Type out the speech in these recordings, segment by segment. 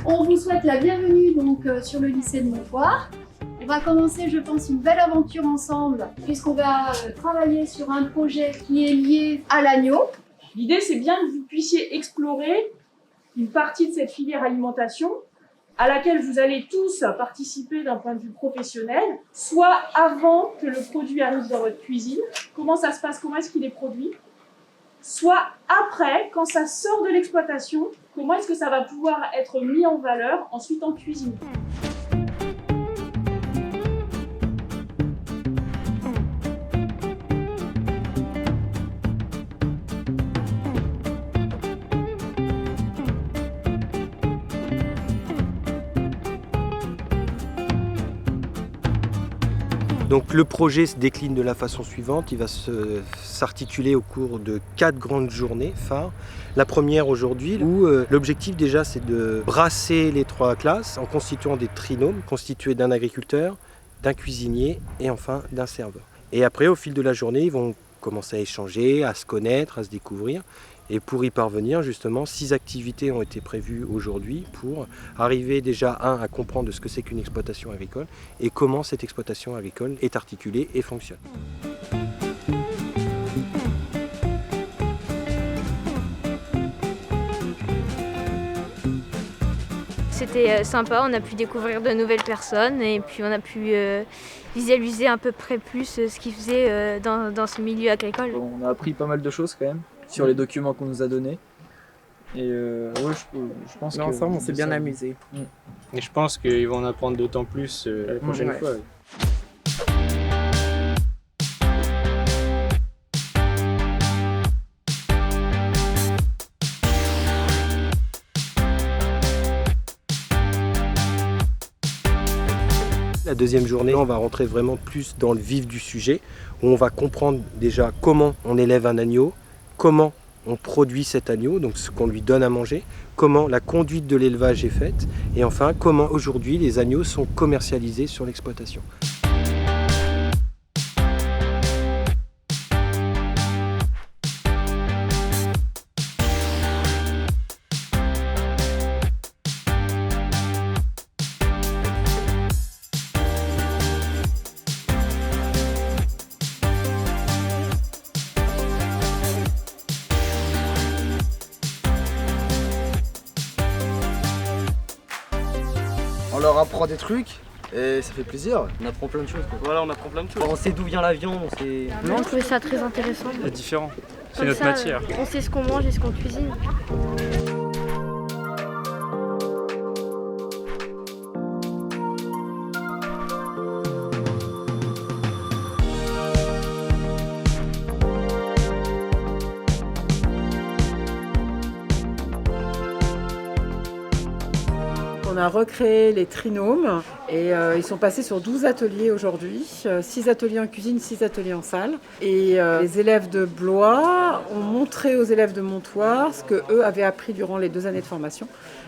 On vous souhaite la bienvenue donc sur le lycée de Montoire. On va commencer, je pense, une belle aventure ensemble puisqu'on va travailler sur un projet qui est lié à l'agneau. L'idée, c'est bien que vous puissiez explorer une partie de cette filière alimentation à laquelle vous allez tous participer d'un point de vue professionnel, soit avant que le produit arrive dans votre cuisine, comment ça se passe, comment est-ce qu'il est produit, soit après, quand ça sort de l'exploitation, comment est-ce que ça va pouvoir être mis en valeur ensuite en cuisine. Donc le projet se décline de la façon suivante, il va s'articuler au cours de 4 grandes journées phares. La première aujourd'hui où l'objectif déjà c'est de brasser les 3 classes en constituant des trinômes constitués d'un agriculteur, d'un cuisinier et enfin d'un serveur. Et après au fil de la journée ils vont commencer à échanger, à se connaître, à se découvrir. Et pour y parvenir, justement, 6 activités ont été prévues aujourd'hui pour arriver déjà à comprendre ce que c'est qu'une exploitation agricole et comment cette exploitation agricole est articulée et fonctionne. C'était sympa, on a pu découvrir de nouvelles personnes et puis on a pu visualiser à peu près plus ce qu'ils faisaient dans ce milieu agricole. On a appris pas mal de choses quand même sur les documents qu'on nous a donnés. Et ouais, je pense l'ensemble, on s'est bien amusé. Et je pense qu'ils vont en apprendre d'autant plus la prochaine fois. Ouais. La deuxième journée, on va rentrer vraiment plus dans le vif du sujet, où on va comprendre déjà comment on élève un agneau, comment on produit cet agneau, donc ce qu'on lui donne à manger, comment la conduite de l'élevage est faite, et enfin comment aujourd'hui les agneaux sont commercialisés sur l'exploitation. On leur apprend des trucs et ça fait plaisir. On apprend plein de choses. Voilà, on apprend plein de choses. On sait d'où vient la viande, on sait... Non, je trouvais ça très intéressant. C'est différent, c'est Comme notre ça, matière. On sait ce qu'on mange et ce qu'on cuisine. On a recréé les trinômes et ils sont passés sur 12 ateliers aujourd'hui, 6 ateliers en cuisine, 6 ateliers en salle. Et les élèves de Blois ont montré aux élèves de Montoire ce qu'eux avaient appris durant les 2 années de formation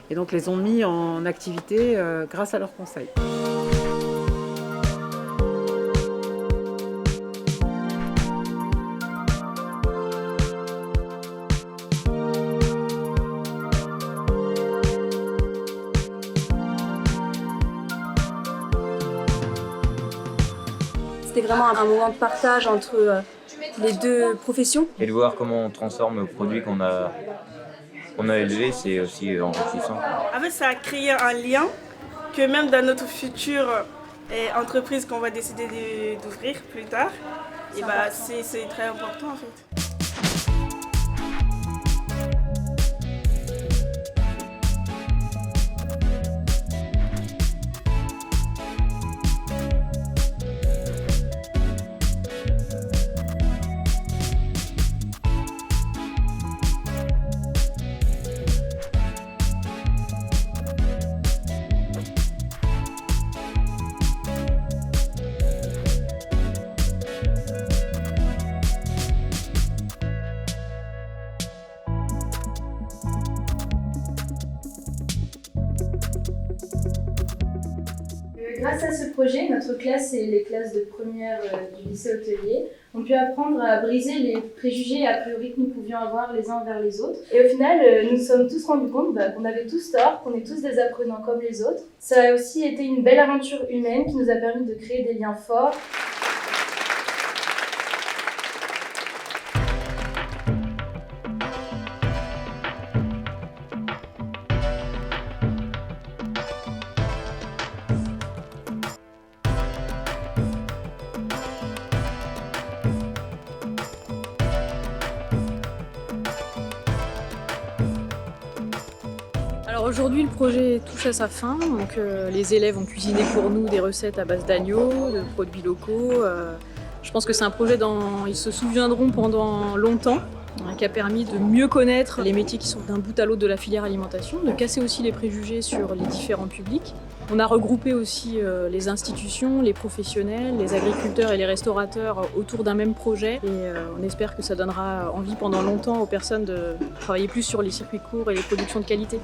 et donc les ont mis en activité grâce à leurs conseils. C'était vraiment un moment de partage entre les 2 professions. Et de voir comment on transforme le produit qu'on a élevé, c'est aussi enrichissant. En fait, ça a créé un lien que même dans notre future entreprise qu'on va décider d'ouvrir plus tard, et bah, c'est très important en fait. grâce à ce projet, notre classe et les classes de première du lycée hôtelier ont pu apprendre à briser les préjugés a priori que nous pouvions avoir les uns envers les autres. Et au final, nous nous sommes tous rendus compte qu'on avait tous tort, qu'on est tous des apprenants comme les autres. Ça a aussi été une belle aventure humaine qui nous a permis de créer des liens forts. Alors aujourd'hui le projet touche à sa fin, donc les élèves ont cuisiné pour nous des recettes à base d'agneau, de produits locaux. Je pense que c'est un projet dont ils se souviendront pendant longtemps, qui a permis de mieux connaître les métiers qui sont d'un bout à l'autre de la filière alimentation, de casser aussi les préjugés sur les différents publics. On a regroupé aussi les institutions, les professionnels, les agriculteurs et les restaurateurs autour d'un même projet et on espère que ça donnera envie pendant longtemps aux personnes de travailler plus sur les circuits courts et les productions de qualité.